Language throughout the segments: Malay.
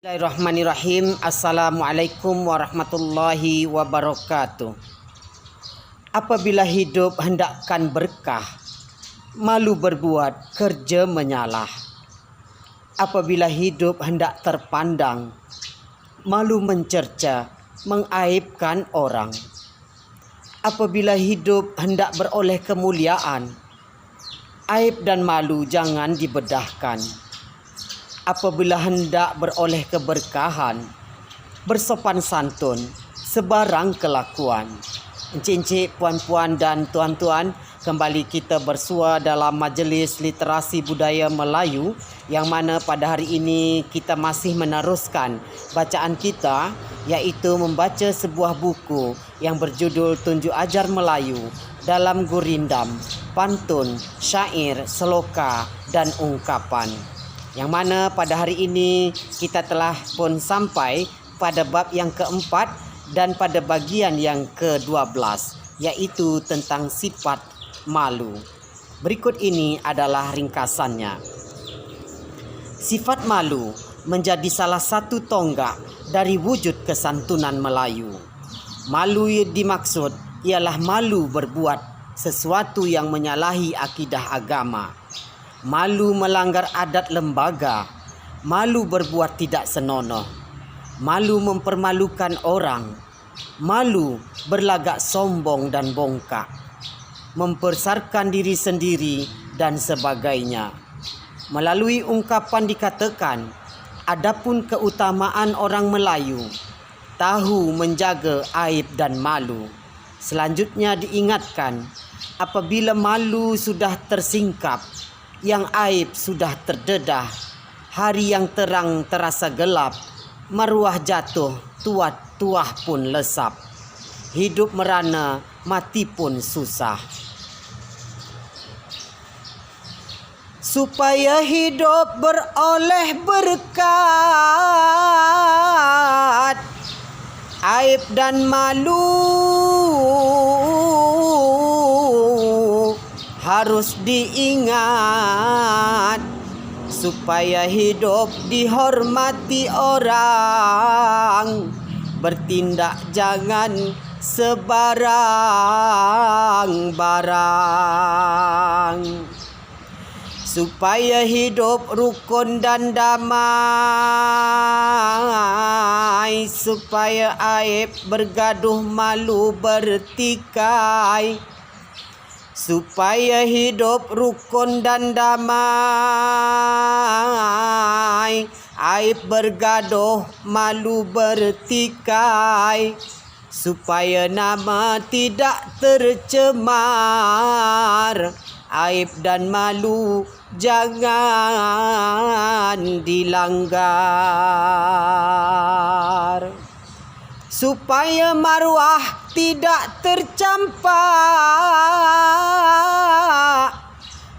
Bismillahirrahmanirrahim. Assalamualaikum warahmatullahi wabarakatuh. Apabila hidup hendakkan berkah, malu berbuat kerja menyalah. Apabila hidup hendak terpandang, malu mencerca mengaibkan orang. Apabila hidup hendak beroleh kemuliaan, aib dan malu jangan dibedahkan. Apabila hendak beroleh keberkahan, bersopan santun, sebarang kelakuan. Encik-encik, puan-puan dan tuan-tuan, kembali kita bersua dalam majlis literasi budaya Melayu, yang mana pada hari ini kita masih meneruskan bacaan kita, iaitu membaca sebuah buku yang berjudul Tunjuk Ajar Melayu dalam Gurindam, Pantun, Syair, Seloka dan Ungkapan. Yang mana pada hari ini kita telah pun sampai pada bab yang keempat dan pada bagian yang ke-12, iaitu tentang sifat malu. Berikut ini adalah ringkasannya. Sifat malu menjadi salah satu tonggak dari wujud kesantunan Melayu. Malu yang dimaksud ialah malu berbuat sesuatu yang menyalahi akidah agama. Malu melanggar adat lembaga, malu berbuat tidak senonoh, malu mempermalukan orang, malu berlagak sombong dan bongkak, membesarkan diri sendiri dan sebagainya. Melalui ungkapan dikatakan, adapun keutamaan orang Melayu, tahu menjaga aib dan malu. Selanjutnya diingatkan, apabila malu sudah tersingkap, yang aib sudah terdedah, hari yang terang terasa gelap, maruah jatuh, tuah pun lesap, hidup merana, mati pun susah. Supaya hidup beroleh berkat, aib dan malu harus diingat, supaya hidup dihormati orang, bertindak jangan sebarang-barang. Supaya hidup rukun dan damai, supaya aib bergaduh malu bertikai. Supaya hidup rukun dan damai, aib bergaduh malu bertikai. Supaya nama tidak tercemar, aib dan malu jangan dilanggar. Supaya maruah tidak tercampak,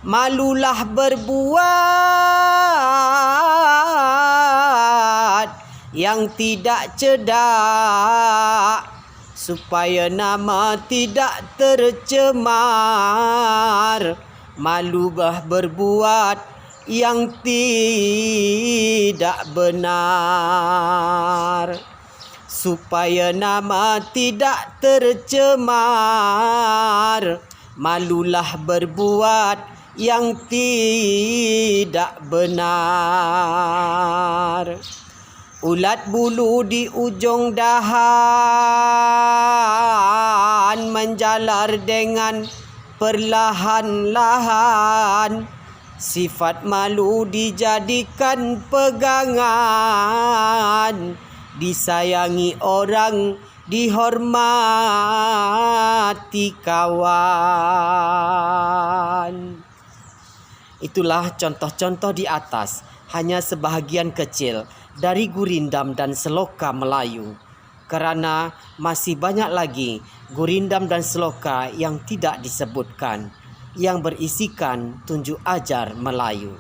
malulah berbuat yang tidak cedak. Supaya nama tidak tercemar, malulah berbuat yang tidak benar. Supaya nama tidak tercemar, malulah berbuat yang tidak benar. Ulat bulu di ujung dahan, menjalar dengan perlahan-lahan. Sifat malu dijadikan pegangan, disayangi orang, dihormati kawan. Itulah contoh-contoh di atas, hanya sebahagian kecil dari Gurindam dan Seloka Melayu. Kerana masih banyak lagi Gurindam dan Seloka yang tidak disebutkan, yang berisikan tunjuk ajar Melayu.